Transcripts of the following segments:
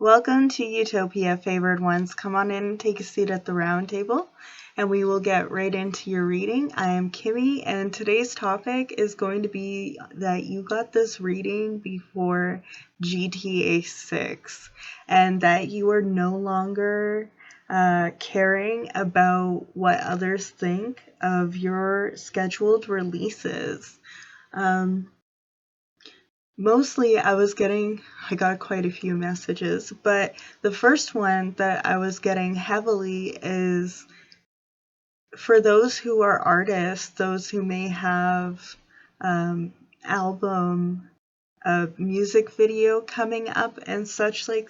Welcome to Utopia, favored ones. Come on in and take a seat at the round table, and we will get right into your reading. I am Kymmy, and today's topic is going to be that you got this reading before GTA6, and that you are no longer caring about what others think of your scheduled releases. Mostly I got quite a few messages, but the first one that I was getting heavily is for those who are artists, those who may have album, music video coming up and such, like,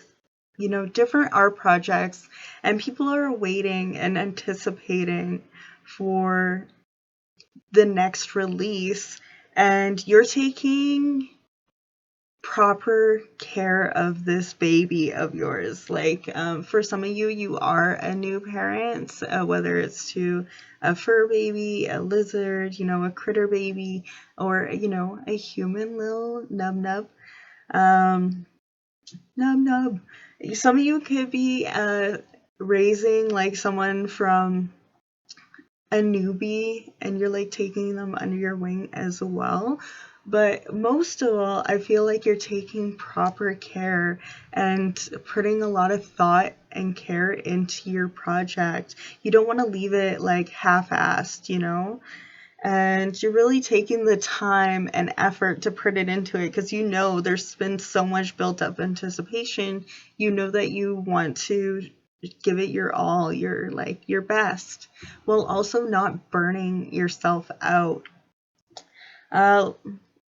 different art projects, and people are waiting and anticipating for the next release, and you're taking proper care of this baby of yours. Like, for some of you, you are a new parent, whether it's to a fur baby, a lizard, a critter baby, or, a human little nub-nub. Nub-nub. Some of you could be raising, like, someone from a newbie, and you're, like, taking them under your wing as well. But most of all, I feel like you're taking proper care and putting a lot of thought and care into your project. You don't want to leave it like half-assed, and you're really taking the time and effort to put it into it because there's been so much built up anticipation. You know that you want to give it your all, your best, while also not burning yourself out.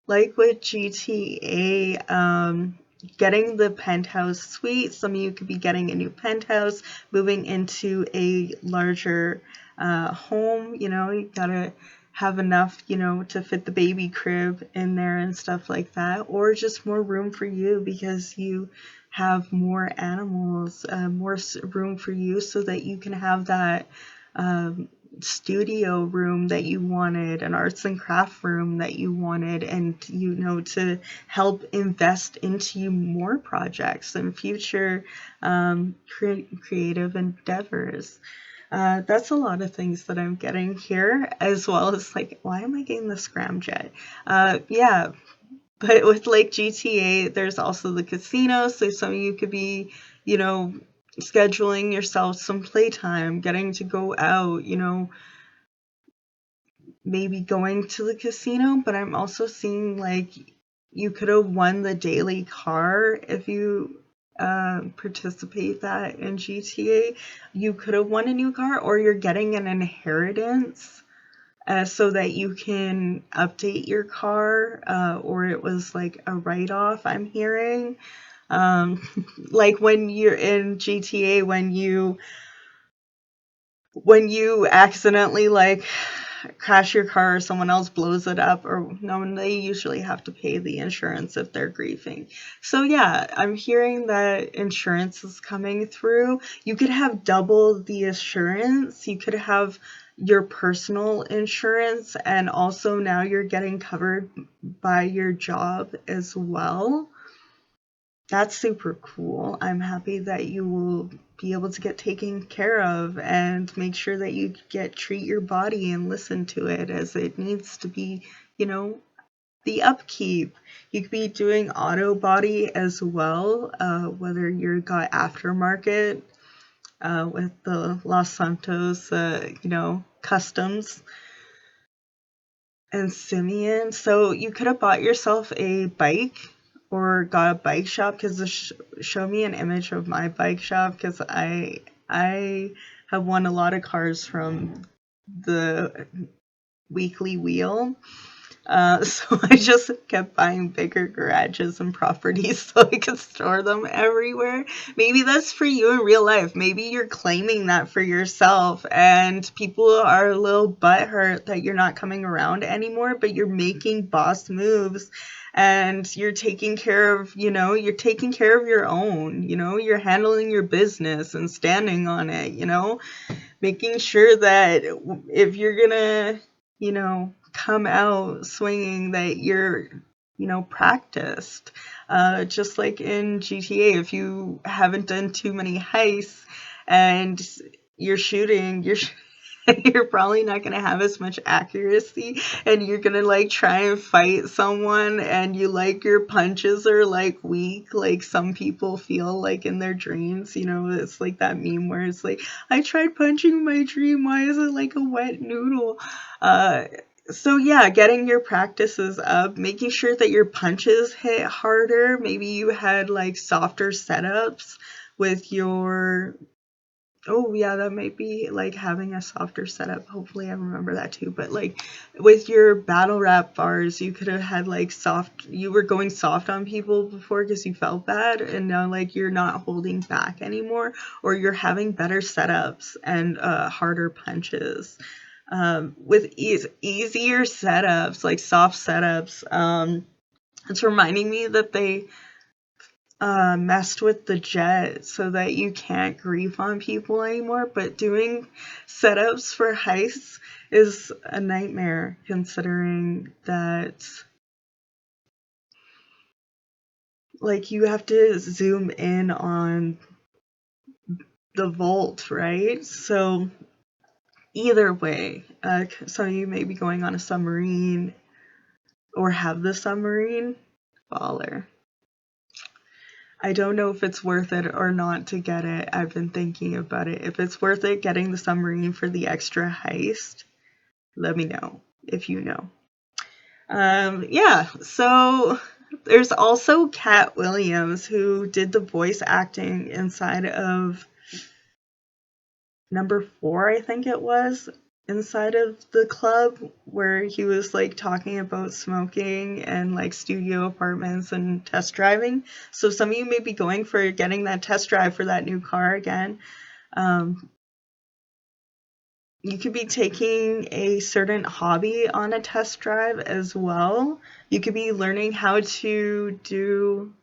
Like with GTA, getting the penthouse suite, some of you could be getting a new penthouse, moving into a larger home. You gotta have enough, to fit the baby crib in there and stuff like that, or just more room for you because you have more animals, more room for you so that you can have that studio room that you wanted, an arts and craft room that you wanted, and to help invest into more projects and future creative endeavors. That's a lot of things that I'm getting here, as well as, like, why am I getting the scramjet? Yeah, but with, like, GTA, there's also the casino, so some of you could be, scheduling yourself some playtime, getting to go out, maybe going to the casino. But I'm also seeing, like, you could have won the daily car if you participate that in GTA. You could have won a new car, or you're getting an inheritance so that you can update your car, or it was like a write-off, I'm hearing. Like when you're in GTA, when you accidentally, like, crash your car or someone else blows it up, or no, they usually have to pay the insurance if they're grieving. So yeah, I'm hearing that insurance is coming through. You could have double the assurance. You could have your personal insurance, and also now you're getting covered by your job as well. That's super cool. I'm happy that you will be able to get taken care of and make sure that you treat your body and listen to it as it needs to be, the upkeep. You could be doing auto body as well, whether you got aftermarket with the Los Santos, customs and Simeon. So you could have bought yourself a bike or got a bike shop, because show me an image of my bike shop, because I have won a lot of cars from the weekly wheel. So I just kept buying bigger garages and properties so I could store them everywhere. Maybe that's for you in real life. Maybe you're claiming that for yourself, and people are a little butthurt that you're not coming around anymore, but you're making boss moves, and you're taking care of, your own, you're handling your business and standing on it, making sure that if you're gonna, come out swinging, that you're, practiced. Just like in GTA, if you haven't done too many heists and you're shooting, you're probably not going to have as much accuracy, and you're going to like try and fight someone, and your punches are like weak, like some people feel like in their dreams. It's like that meme where it's like, I tried punching my dream, why is it like a wet noodle? So yeah, getting your practices up, making sure that your punches hit harder. Maybe you had like softer setups with your. Oh yeah, that might be like having a softer setup. Hopefully I remember that too. But like with your battle rap bars, you could have had like you were going soft on people before because you felt bad, and now like you're not holding back anymore, or you're having better setups and harder punches. With easier setups, like soft setups. It's reminding me that they messed with the jet so that you can't grief on people anymore, but doing setups for heists is a nightmare, considering that like you have to zoom in on the vault, right? So either way, some of you may be going on a submarine or have the submarine. Baller. I don't know if it's worth it or not to get it. I've been thinking about it. If it's worth it getting the submarine for the extra heist, let me know if you know. Yeah, so there's also Cat Williams, who did the voice acting inside of number 4, I think it was, inside of the club, where he was like talking about smoking and like studio apartments and test driving. So some of you may be going for getting that test drive for that new car again. You could be taking a certain hobby on a test drive as well. You could be learning how to do.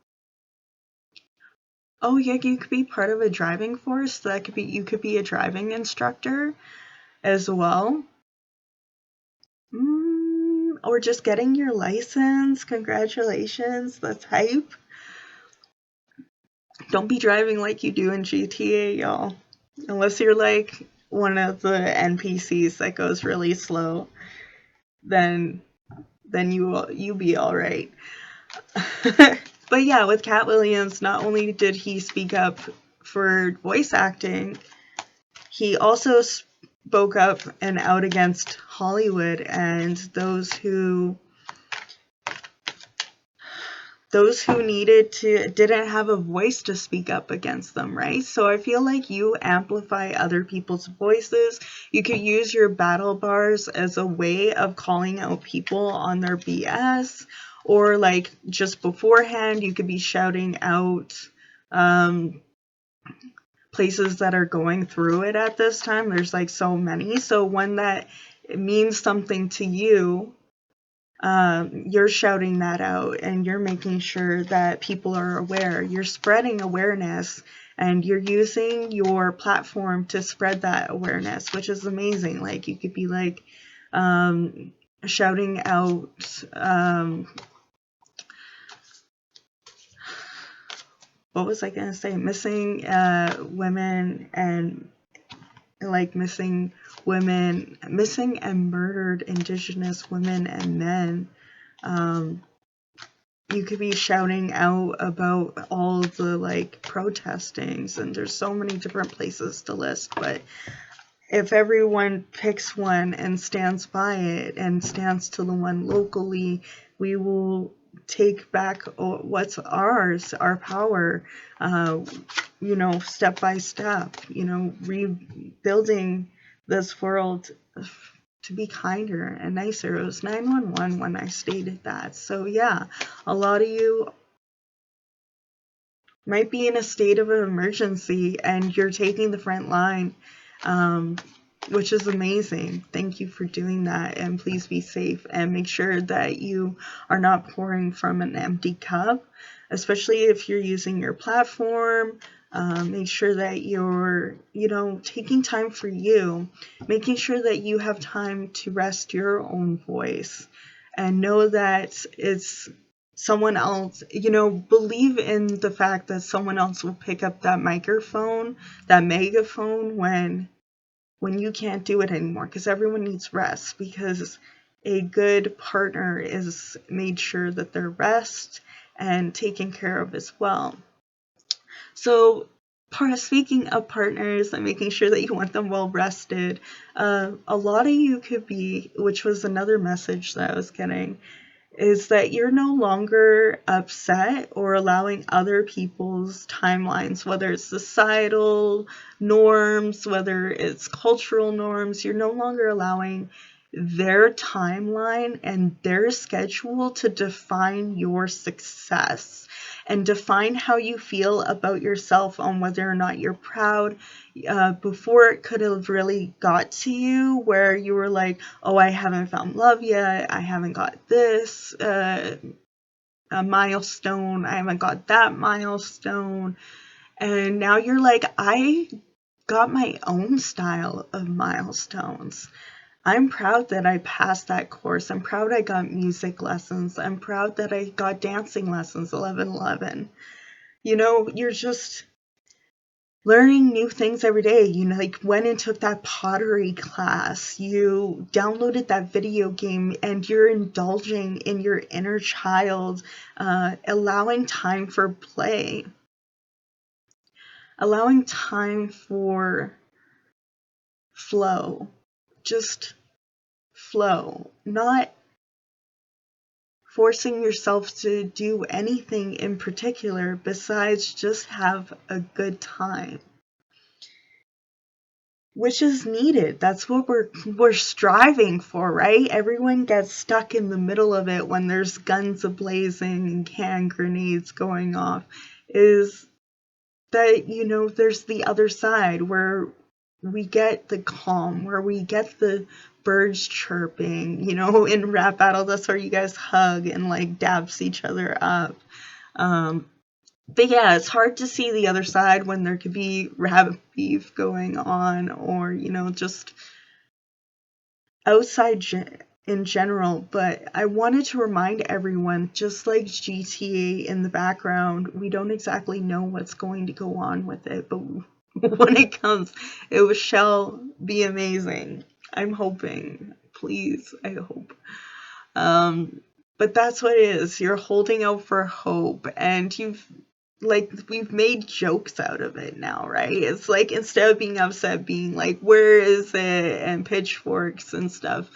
Oh yeah, you could be part of a driving force. That could be, you could be a driving instructor as well. Or just getting your license. Congratulations, that's hype. Don't be driving like you do in GTA, y'all. Unless you're like one of the NPCs that goes really slow, then you be all right. But yeah, with Cat Williams, not only did he speak up for voice acting, he also spoke up and out against Hollywood and those who didn't have a voice to speak up against them, right? So I feel like you amplify other people's voices. You could use your battle bars as a way of calling out people on their BS, or like just beforehand, you could be shouting out places that are going through it at this time. There's like so many. So when that means something to you, you're shouting that out and you're making sure that people are aware. You're spreading awareness and you're using your platform to spread that awareness, which is amazing. Like you could be like shouting out what was I gonna say? Missing women and like missing and murdered Indigenous women and men. You could be shouting out about all the like protestings, and there's so many different places to list, but if everyone picks one and stands by it and stands to the one locally, we will take back what's ours, our power, step by step, rebuilding this world to be kinder and nicer. It was 911 when I stated that. So yeah, a lot of you might be in a state of an emergency and you're taking the front line, which is amazing. Thank you for doing that, and please be safe and make sure that you are not pouring from an empty cup, especially if you're using your platform. Make sure that you're, taking time for you, making sure that you have time to rest your own voice, and know that it's someone else, believe in the fact that someone else will pick up that microphone, that megaphone when you can't do it anymore, because everyone needs rest, because a good partner is made sure that they're rest and taken care of as well. So speaking of partners and making sure that you want them well rested, a lot of you could be, which was another message that I was getting, is that you're no longer upset or allowing other people's timelines, whether it's societal norms, whether it's cultural norms, you're no longer allowing their timeline and their schedule to define your success and define how you feel about yourself, on whether or not you're proud. Before, it could have really got to you where you were like, oh, I haven't found love yet, I haven't got this a milestone, I haven't got that milestone. And now you're like, I got my own style of milestones. I'm proud that I passed that course. I'm proud I got music lessons. I'm proud that I got dancing lessons, 11-11. You're just learning new things every day. Like went and took that pottery class. You downloaded that video game and you're indulging in your inner child, allowing time for play, allowing time for flow. Just flow, not forcing yourself to do anything in particular besides just have a good time, which is needed. That's what we're striving for, right? Everyone gets stuck in the middle of it when there's guns ablazing and hand grenades going off, is that there's the other side where we get the calm, where we get the birds chirping, in rap battle. That's where you guys hug and like dabs each other up. But yeah, it's hard to see the other side when there could be rabbit beef going on, or just outside in general. But I wanted to remind everyone, just like GTA in the background, we don't exactly know what's going to go on with it, but when it comes, it shall be amazing. I'm hoping. Please, I hope. But that's what it is. You're holding out for hope, and we've made jokes out of it now, right? It's like, instead of being upset, being like, where is it? And pitchforks and stuff.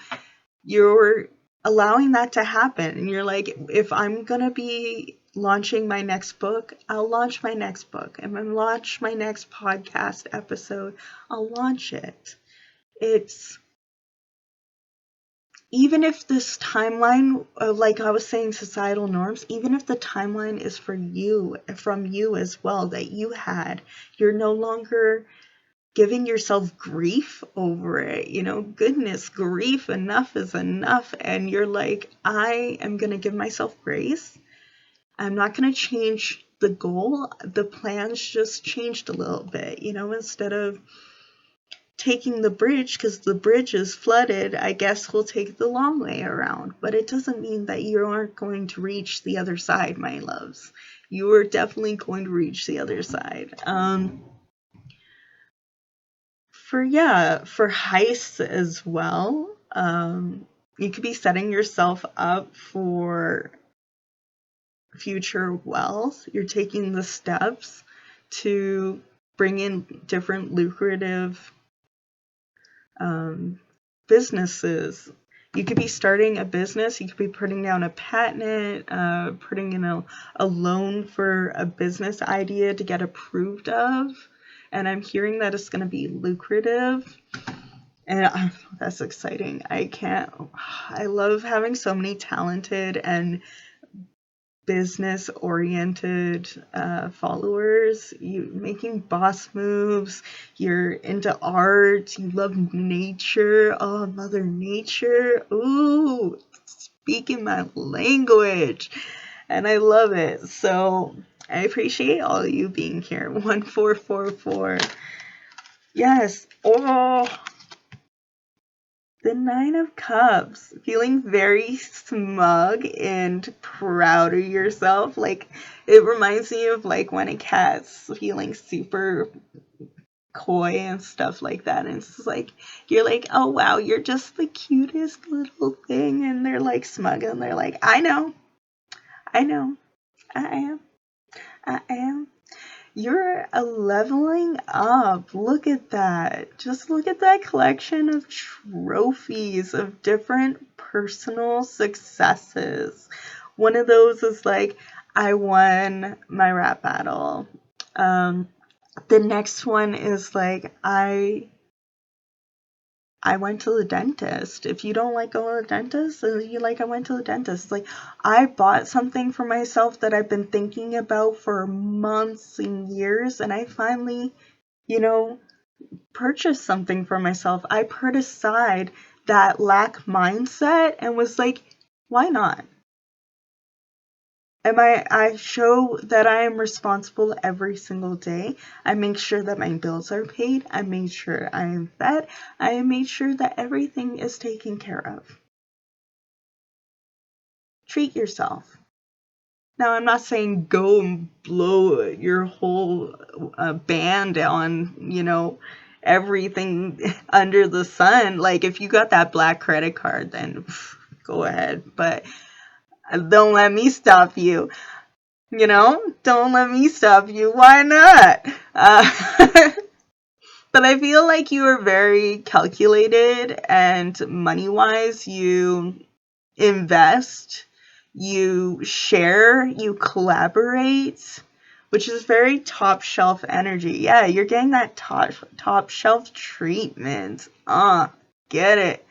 You're allowing that to happen. And you're like, if I'm going to be launching my next book, I'll launch my next book. If I'm launch my next podcast episode, I'll launch it. It's, even if this timeline, like I was saying, societal norms, even if the timeline is from you as well, that you had, you're no longer giving yourself grief over it. Goodness, grief, enough is enough. And you're like, I am going to give myself grace. I'm not going to change the goal. The plans just changed a little bit, instead of taking the bridge because the bridge is flooded, I guess we'll take the long way around. But it doesn't mean that you aren't going to reach the other side, my loves. You are definitely going to reach the other side. For heists as well, you could be setting yourself up for future wealth. You're taking the steps to bring in different lucrative businesses. You could be starting a business, you could be putting down a patent, putting in a loan for a business idea to get approved of. And I'm hearing that it's going to be lucrative. And that's exciting. I love having so many talented and business-oriented followers. You making boss moves, you're into art, you love nature. Oh, Mother Nature. Ooh, speaking my language. And I love it. So I appreciate all of you being here. 1444. Yes. Oh, The Nine of Cups, feeling very smug and proud of yourself. Like, it reminds me of like when a cat's feeling super coy and stuff like that. And it's like, you're like, oh wow, you're just the cutest little thing. And they're like smug and they're like, I know, I know, I am. You're a leveling up. Look at that. Just look at that collection of trophies of different personal successes. One of those is like, I won my rap battle. The next one is like, I went to the dentist. If you don't like going to the dentist, then you like, I went to the dentist. It's like, I bought something for myself that I've been thinking about for months and years, and I finally, purchased something for myself. I put aside that lack mindset and was like, why not? I show that I am responsible every single day. I make sure that my bills are paid. I make sure I am fed. I make sure that everything is taken care of. Treat yourself. Now, I'm not saying go and blow your whole band on, everything under the sun. Like, if you got that black credit card, then go ahead. But don't let me stop you. Don't let me stop you. Why not? But I feel like you are very calculated, and money-wise, you invest, you share, you collaborate, which is very top shelf energy. Yeah, you're getting that top shelf treatment. Get it.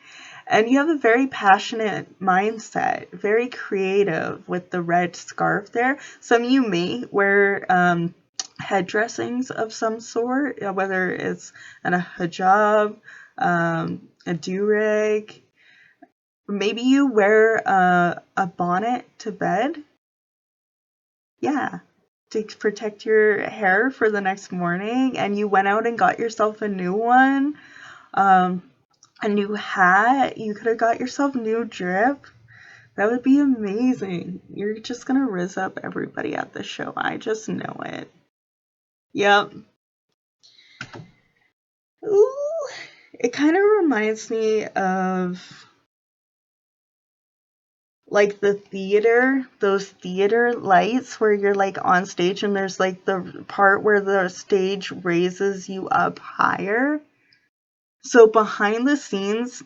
And you have a very passionate mindset, very creative with the red scarf there. Some of you may wear head dressings of some sort, whether it's a hijab, a do-rag. Maybe you wear a bonnet to bed. Yeah, to protect your hair for the next morning. And you went out and got yourself a new one. A new hat. You could have got yourself new drip. That would be amazing. You're just gonna rizz up everybody at the show. I just know it. Yep. Ooh. It kind of reminds me of like the theater, those theater lights where you're like on stage and there's like the part where the stage raises you up higher. So behind the scenes,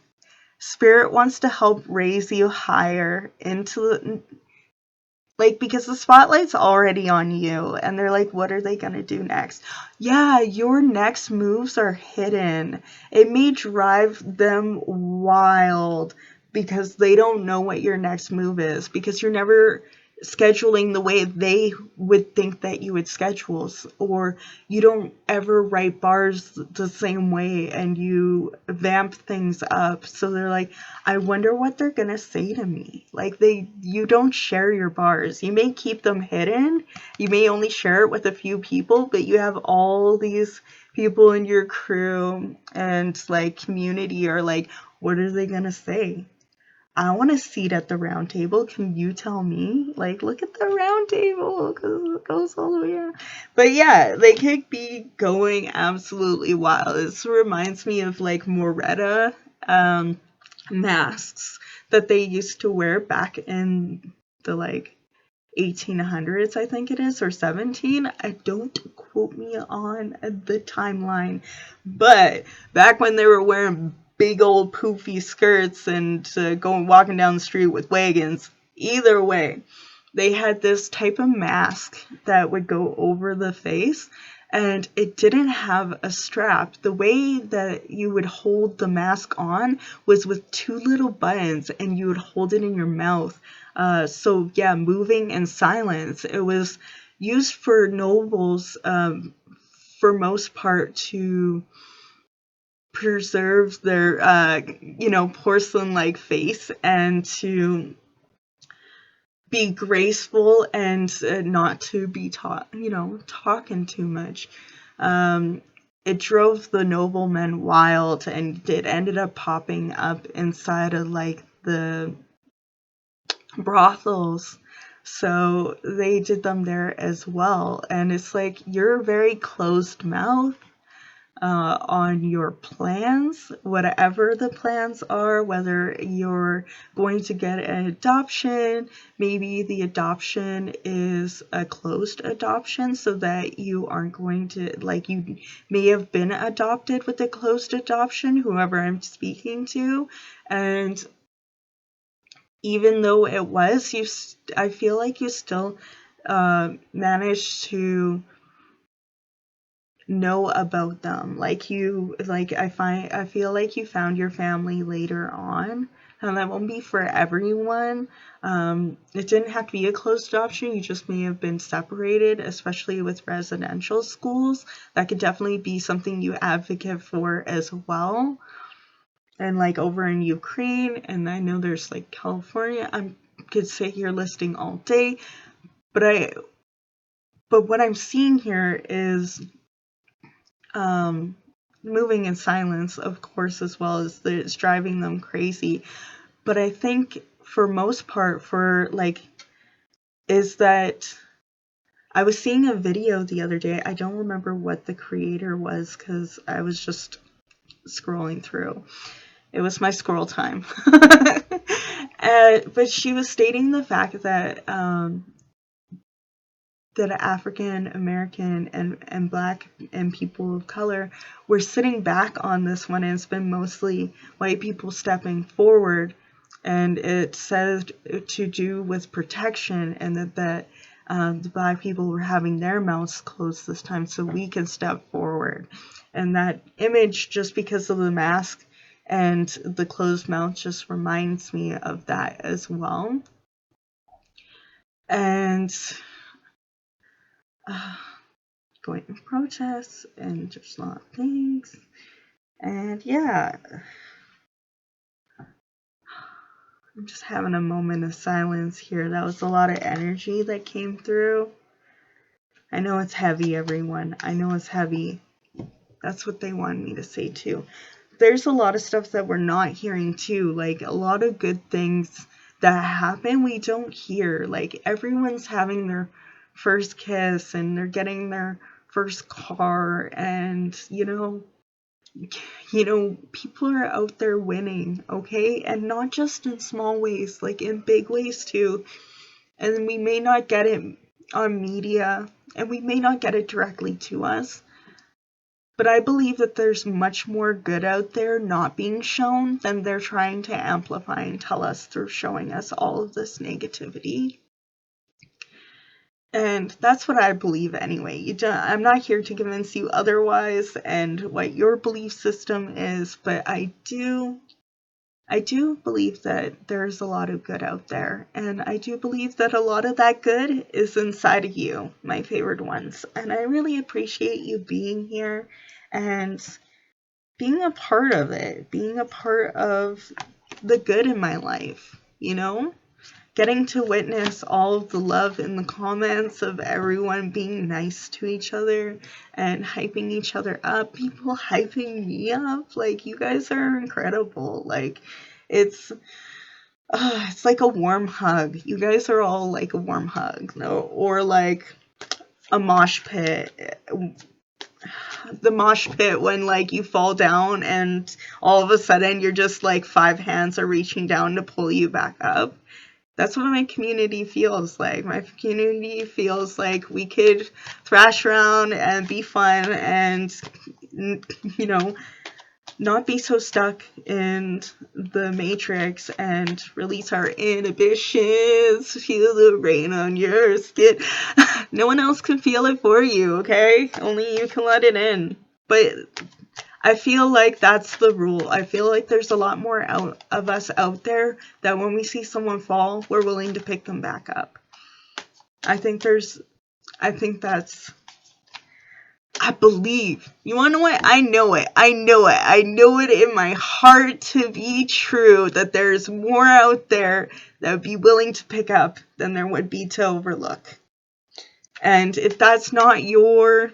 Spirit wants to help raise you higher into because the spotlight's already on you, and they're like, what are they gonna do next? Yeah, your next moves are hidden. It may drive them wild because they don't know what your next move is, because you're never scheduling the way they would think that you would schedule, or you don't ever write bars the same way and you vamp things up. So they're like, I wonder what they're gonna say to me. Like, you don't share your bars. You may keep them hidden. You may only share it with a few people, but you have all these people in your crew and like community are like, what are they gonna say? I want a seat at the round table. Can you tell me? Like, look at the round table, because it goes all the way around. But yeah, they could be going absolutely wild. This reminds me of like Moretta masks that they used to wear back in the like 1800s, I think it is, or 17. I don't quote me on the timeline, but back when they were wearing big old poofy skirts and walking down the street with wagons, either way, they had this type of mask that would go over the face, and it didn't have a strap. The way that you would hold the mask on was with two little buttons, and you would hold it in your mouth. So yeah, moving in silence. It was used for nobles, for most part, to preserve their, porcelain-like face and to be graceful and not to be talking too much. it drove the noblemen wild, and it ended up popping up inside of like the brothels. So they did them there as well. And it's like, you're very closed mouth on your plans, whatever the plans are, whether you're going to get an adoption, maybe the adoption is a closed adoption so that you aren't going to, like, you may have been adopted with a closed adoption, whoever I'm speaking to, and even though it was, I feel like you still managed to know about them. I feel like you found your family later on, and that won't be for everyone. It didn't have to be a closed adoption. You just may have been separated, especially with residential schools. That could definitely be something you advocate for as well. And like over in Ukraine, and I know there's like California, I could sit here listing all day, but what I'm seeing here is moving in silence, of course, as well as it's driving them crazy. But I think for most part, is that I was seeing a video the other day. I don't remember what the creator was because I was just scrolling through. It was my scroll time. But she was stating the fact that that African American and Black and people of color were sitting back on this one, and it's been mostly white people stepping forward, and it said to do with protection, and that the Black people were having their mouths closed this time so we can step forward. And that image, just because of the mask and the closed mouth, just reminds me of that as well. And going to protests, and there's a lot of things. And yeah, I'm just having a moment of silence here. That was a lot of energy that came through. I know it's heavy, everyone. I know it's heavy. That's what they wanted me to say too. There's a lot of stuff that we're not hearing too, like a lot of good things that happen we don't hear. Like everyone's having their first kiss, and they're getting their first car, and you know, people are out there winning, okay? And not just in small ways, like in big ways too. And we may not get it on media, and we may not get it directly to us. But I believe that there's much more good out there not being shown than they're trying to amplify and tell us through showing us all of this negativity. And that's what I believe anyway. I'm not here to convince you otherwise and what your belief system is, but I do believe that there's a lot of good out there. And I do believe that a lot of that good is inside of you, my favorite ones. And I really appreciate you being here and being a part of it, being a part of the good in my life, getting to witness all of the love in the comments of everyone being nice to each other and hyping each other up, people hyping me up. Like, you guys are incredible. Like, it's like a warm hug. You guys are all like a warm hug, or like a mosh pit. The mosh pit when like you fall down and all of a sudden you're just like 5 hands are reaching down to pull you back up. That's what my community feels like. My community feels like we could thrash around and be fun and, not be so stuck in the matrix and release our inhibitions. Feel the rain on your skin. No one else can feel it for you, okay? Only you can let it in. But I feel like that's the rule. I feel like there's a lot more of us out there that when we see someone fall, we're willing to pick them back up. I believe. You want to know what? I know it. I know it in my heart to be true that there's more out there that would be willing to pick up than there would be to overlook. And if that's not your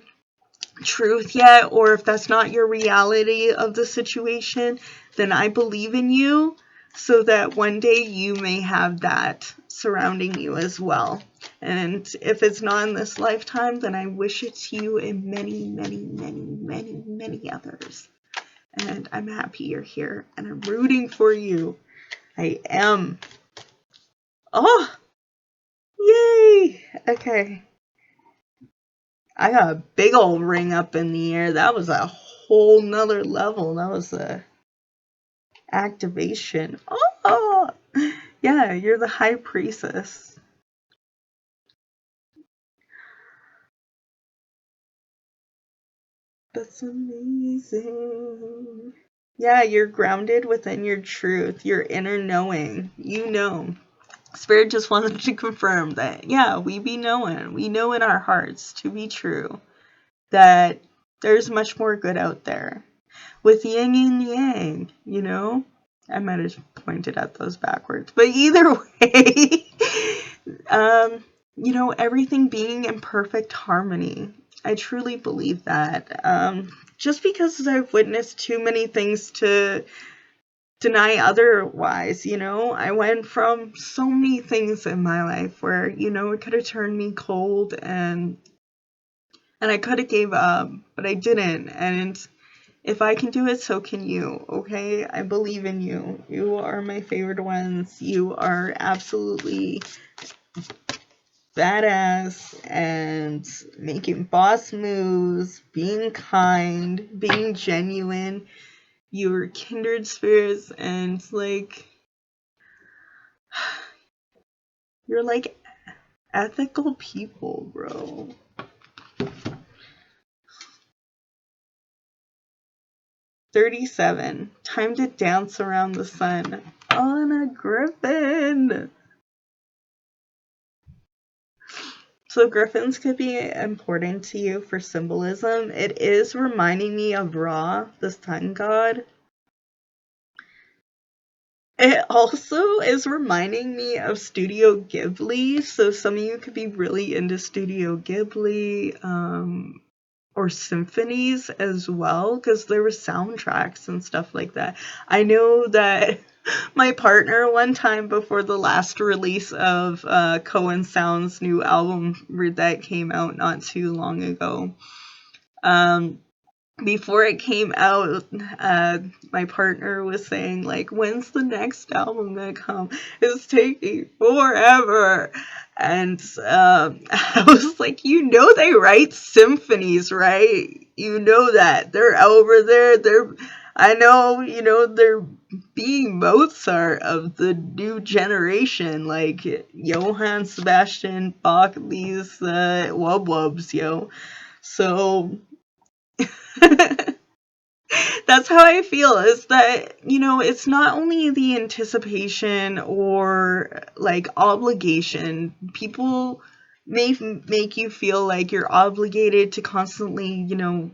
truth yet, or if that's not your reality of the situation, then I believe in you so that one day you may have that surrounding you as well. And if it's not in this lifetime, then I wish it to you in many, many, many, many, many others. And I'm happy you're here, and I'm rooting for you. I am. Oh, yay. Okay. I got a big old ring up in the air. That was a whole nother level. That was a activation. Oh, yeah, you're the high priestess. That's amazing. Yeah, you're grounded within your truth, your inner knowing. You know. Spirit just wanted to confirm that, yeah, we be knowing. We know in our hearts to be true that there's much more good out there. With yin and yang, you know? I might have pointed at those backwards. But either way, you know, everything being in perfect harmony. I truly believe that. Just because I've witnessed too many things to deny otherwise, you know? I went from so many things in my life where, you know, it could have turned me cold and I could have gave up, but I didn't. And if I can do it, so can you, okay? I believe in you. You are my favorite ones. You are absolutely badass and making boss moves, being kind, being genuine. You're kindred spirits, and like, you're like ethical people, bro. 37. Time to dance around the sun on a griffin. So griffins could be important to you for symbolism. It is reminding me of Ra, the sun god. It also is reminding me of Studio Ghibli. So some of you could be really into Studio Ghibli, or symphonies as well, because there were soundtracks and stuff like that. I know that my partner one time before the last release of Cohen Sound's new album that came out not too long ago, before it came out, my partner was saying, like, when's the next album gonna come? It's taking forever. And I was like, you know they write symphonies, right? You know that. They're over there. I know, you know, they're being Mozart of the new generation, like Johann Sebastian Bach, these wub wubs, yo. So that's how I feel, is that, you know, it's not only the anticipation or like obligation. People may make you feel like you're obligated to constantly, you know,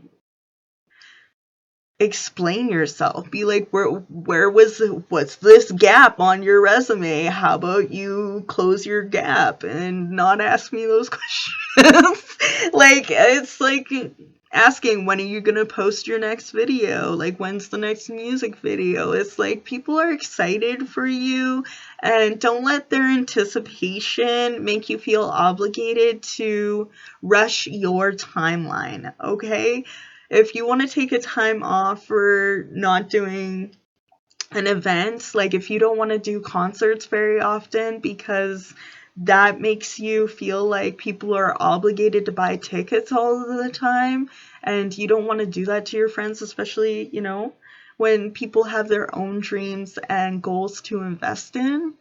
explain yourself. Be like, what's this gap on your resume? How about you close your gap and not ask me those questions? Like, it's like asking, when are you gonna post your next video? Like, when's the next music video? It's like, people are excited for you, and don't let their anticipation make you feel obligated to rush your timeline, okay? If you want to take a time off for not doing an event, like if you don't want to do concerts very often because that makes you feel like people are obligated to buy tickets all of the time, and you don't want to do that to your friends, especially, you know, when people have their own dreams and goals to invest in,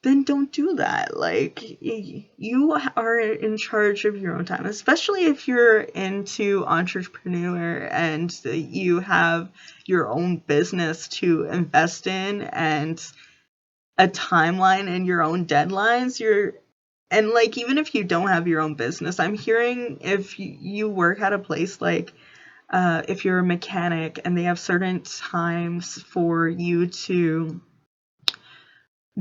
then don't do that. Like, you are in charge of your own time, especially if you're into entrepreneur and you have your own business to invest in and a timeline and your own deadlines. And like, even if you don't have your own business, I'm hearing if you work at a place like, if you're a mechanic and they have certain times for you to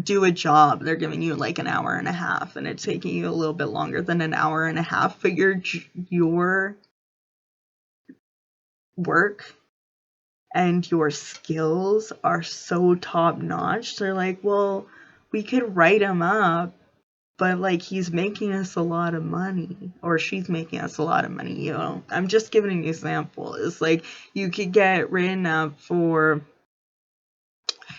do a job, they're giving you like an hour and a half, and it's taking you a little bit longer than an hour and a half, but your work and your skills are so top notch, they're like, well, we could write him up, but like he's making us a lot of money, or she's making us a lot of money, you know. I'm just giving an example. It's like you could get written up for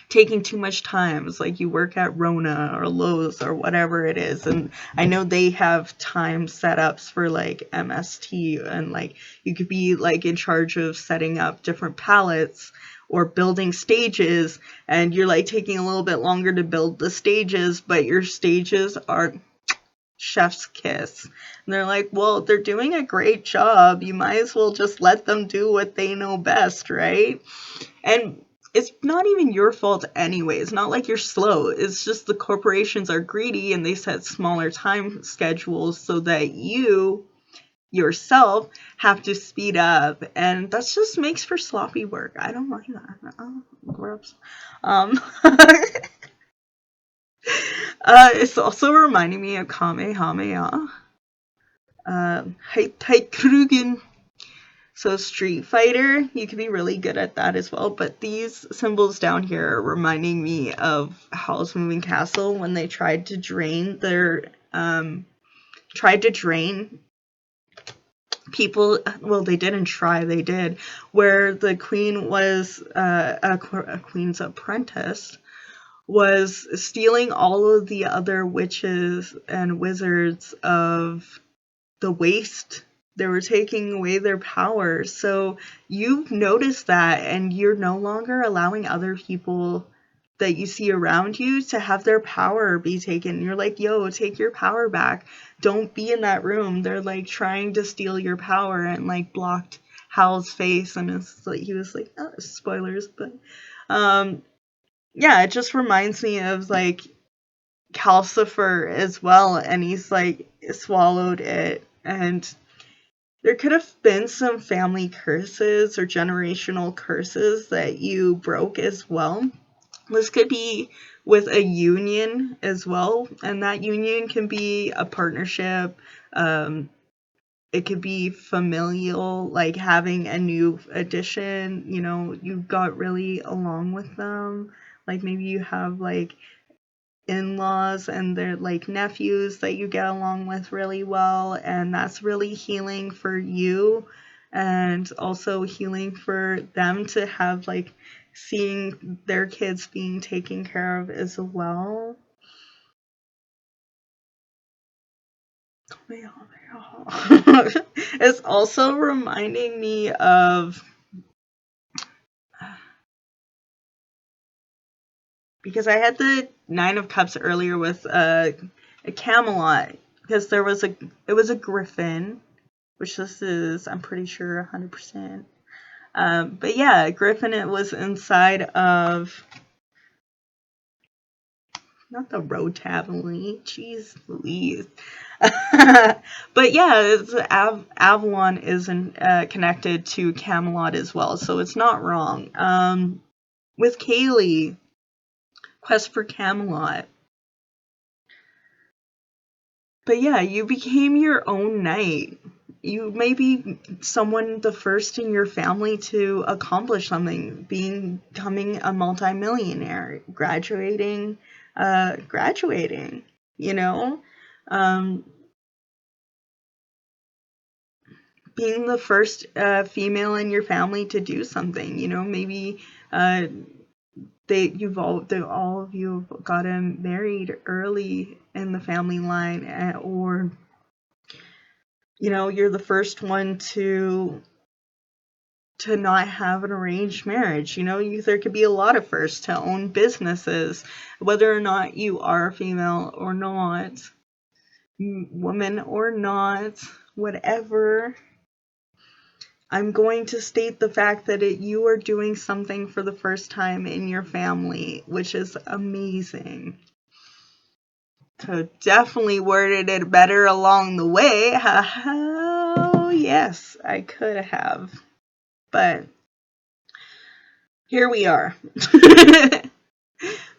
taking too much time. It's like you work at Rona or Lowe's or whatever it is, and I know they have time setups for like MST, and like you could be like in charge of setting up different pallets or building stages, and you're like taking a little bit longer to build the stages, but your stages are chef's kiss. And they're like, well, they're doing a great job. You might as well just let them do what they know best, right? And it's not even your fault anyway. It's not like you're slow. It's just the corporations are greedy and they set smaller time schedules so that you yourself have to speed up. And that just makes for sloppy work. I don't like that. Oh, gross. It's also reminding me of Kamehameha. Heikrugen. So Street Fighter, you can be really good at that as well. But these symbols down here are reminding me of Howl's Moving Castle when they tried to drain people. Well, they didn't try, they did. Where the queen was a queen's apprentice, was stealing all of the other witches and wizards of the waste. They were taking away their power. So you've noticed that, and you're no longer allowing other people that you see around you to have their power be taken. You're like, yo, take your power back. Don't be in that room. They're like trying to steal your power, and like blocked Hal's face, and it's like he was like, oh, spoilers, but yeah, it just reminds me of like Calcifer as well, and he's like swallowed it, and there could have been some family curses or generational curses that you broke as well. This could be with a union as well, and that union can be a partnership. It could be familial, like having a new addition, you know, you got really along with them. Like maybe you have like in-laws and they're like nephews that you get along with really well, and that's really healing for you, and also healing for them to have like seeing their kids being taken care of as well. It's also reminding me of, because I had the Nine of Cups earlier with a Camelot, because it was a griffin, which this is, I'm pretty sure, 100%. But yeah, griffin, it was inside of, not the road tavern, jeez Louise. But yeah, it's Avalon is connected to Camelot as well, so it's not wrong. With Kaylee, Quest for Camelot. But yeah, you became your own knight. You may be someone the first in your family to accomplish something, becoming a multimillionaire, graduating, you know, being the first female in your family to do something, you know, maybe all of you have gotten married early in the family line, or you know, you're the first one to not have an arranged marriage. You know, there could be a lot of firsts, to own businesses, whether or not you are female or not, woman or not, whatever. I'm going to state the fact that you are doing something for the first time in your family, which is amazing. So definitely worded it better along the way. Oh, yes, I could have. But here we are.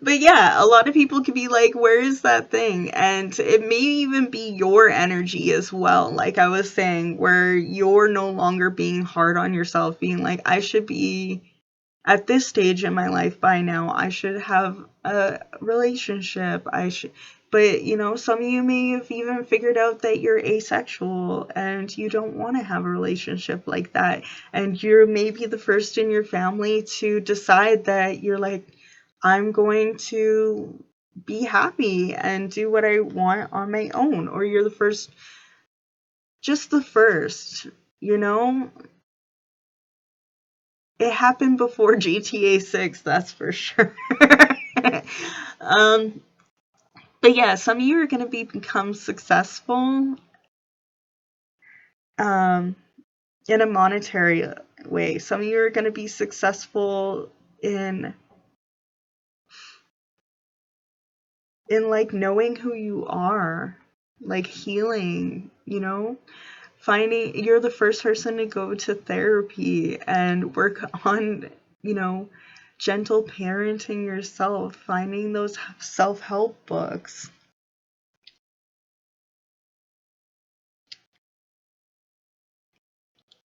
But yeah, a lot of people could be like, where is that thing? And it may even be your energy as well. Like I was saying, where you're no longer being hard on yourself, being like, I should be at this stage in my life by now. I should have a relationship. But some of you may have even figured out that you're asexual and you don't want to have a relationship like that. And you're maybe the first in your family to decide that you're like, I'm going to be happy and do what I want on my own. Or you're the first, just the first, It happened before GTA6, that's for sure. um, but yeah, some of you are going to become successful um, in a monetary way. Some of you are going to be successful in like knowing who you are, like healing, finding you're the first person to go to therapy and work on, gentle parenting yourself, finding those self-help books.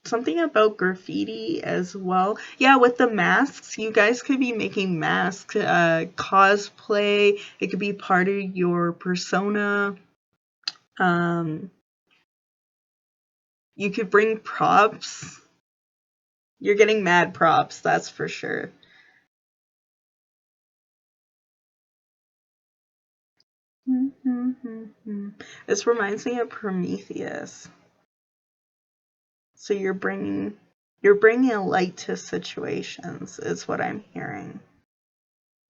Something about graffiti as well. Yeah, with the masks, you guys could be making masks, cosplay. It could be part of your persona. You could bring props. You're getting mad props, that's for sure. This reminds me of Prometheus. So you're bringing a light to situations, is what I'm hearing.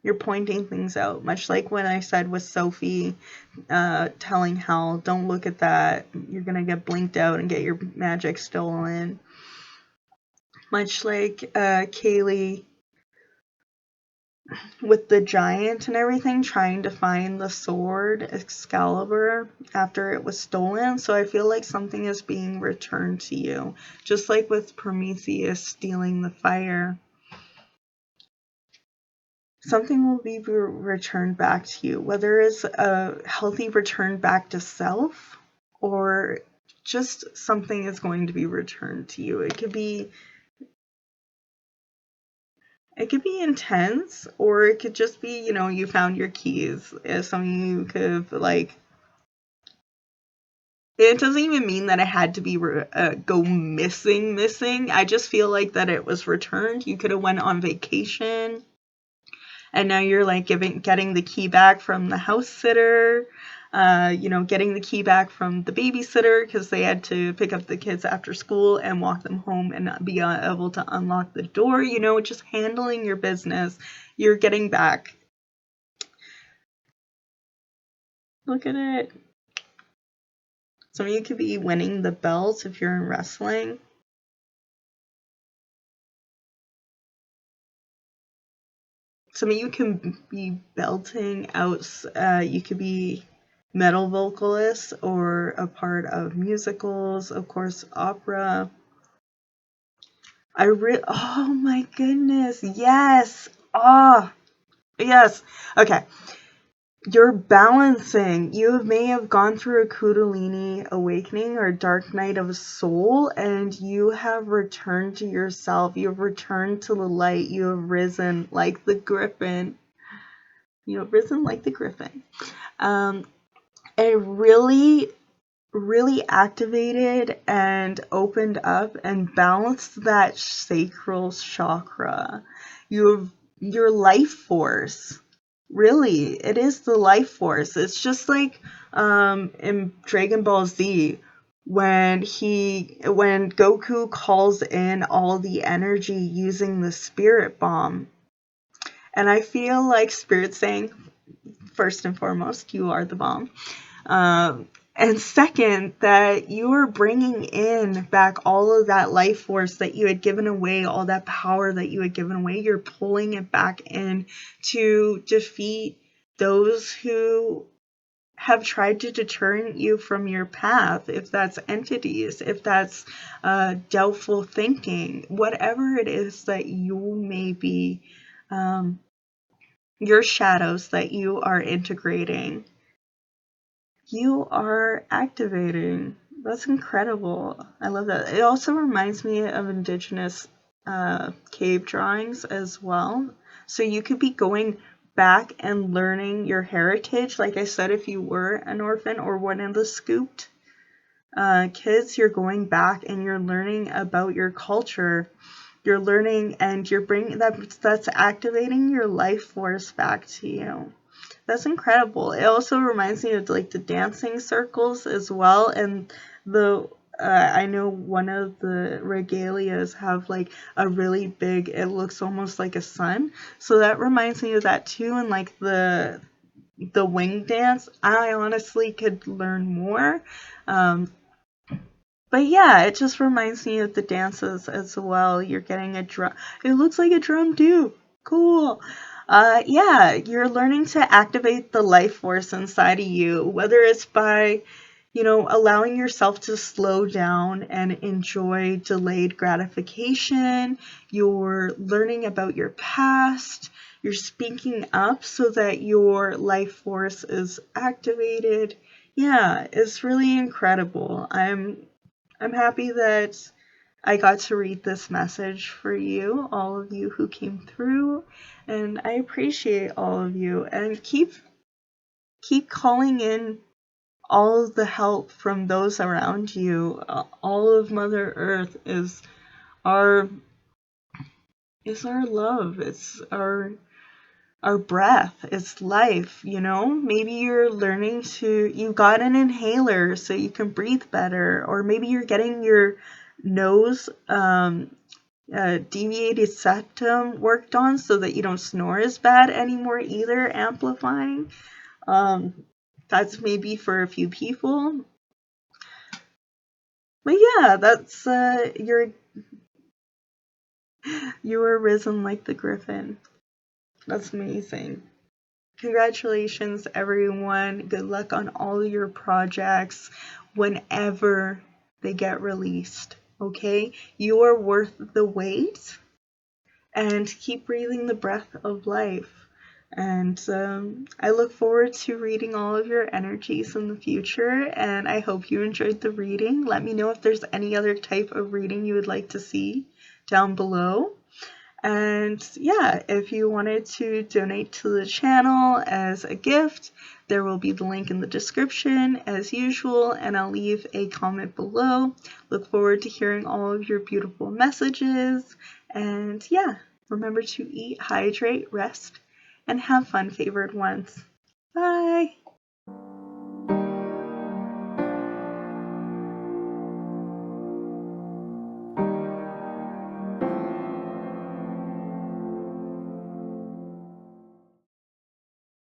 You're pointing things out, much like when I said with Sophie, telling Hal, don't look at that, you're gonna get blinked out and get your magic stolen. Much like Kaylee with the giant and everything, trying to find the sword Excalibur after it was stolen. So I feel like something is being returned to you, just like with Prometheus stealing the fire. Something will be returned back to you, whether it's a healthy return back to self or just something is going to be returned to you. It could be intense, or it could just be, you found your keys. Something you could have, like, it doesn't even mean that it had to be go missing. I just feel like that it was returned. You could have went on vacation, and now you're like getting the key back from the house sitter. Getting the key back from the babysitter because they had to pick up the kids after school and walk them home and not be able to unlock the door. Just handling your business. You're getting back. Look at it. Some of you could be winning the belt if you're in wrestling. Some of you can be belting out. You could be metal vocalists or a part of musicals, of course, opera. Oh my goodness, yes. Yes. Okay. You're balancing. You may have gone through a Kundalini awakening or dark night of soul, and you have returned to yourself. You have returned to the light. You have risen like the griffin. And really activated and opened up and balanced that sacral chakra. Your life force. Really, it is the life force. It's just like in Dragon Ball Z when Goku calls in all the energy using the spirit bomb. And I feel like Spirit's saying, first and foremost, you are the bomb. And second, that you are bringing in back all of that life force that you had given away, all that power that you had given away. You're pulling it back in to defeat those who have tried to deter you from your path, if that's entities, if that's doubtful thinking, whatever it is that you may be your shadows that you are integrating, you are activating. That's incredible. I love that. It also reminds me of indigenous cave drawings as well. So you could be going back and learning your heritage. Like I said, if you were an orphan or one of the scooped kids, you're going back and you're learning about your culture. You're learning and you're bringing that's activating your life force back to you. That's incredible. It also reminds me of like the dancing circles as well, and the I know one of the regalias have like a really big, it looks almost like a sun. So that reminds me of that too, and like the wing dance. I honestly could learn more. But yeah, it just reminds me of the dances as well. You're getting a drum. It looks like a drum too. Cool. Yeah, you're learning to activate the life force inside of you, whether it's by, allowing yourself to slow down and enjoy delayed gratification. You're learning about your past. You're speaking up so that your life force is activated. Yeah, it's really incredible. I'm happy that I got to read this message for you, all of you who came through, and I appreciate all of you. And keep calling in all of the help from those around you. All of Mother Earth is our love. It's our breath. It's life, Maybe you're learning you got an inhaler so you can breathe better, or maybe you're getting your nose deviated septum worked on so that you don't snore as bad anymore either, amplifying. That's maybe for a few people. But yeah, that's you were risen like the griffin. That's amazing. Congratulations, everyone. Good luck on all your projects whenever they get released. Okay? You are worth the wait. And keep breathing the breath of life. And I look forward to reading all of your energies in the future. And I hope you enjoyed the reading. Let me know if there's any other type of reading you would like to see down below. And yeah, if you wanted to donate to the channel as a gift, there will be the link in the description as usual, and I'll leave a comment below. Look forward to hearing all of your beautiful messages. And yeah, remember to eat, hydrate, rest, and have fun, favored ones. Bye!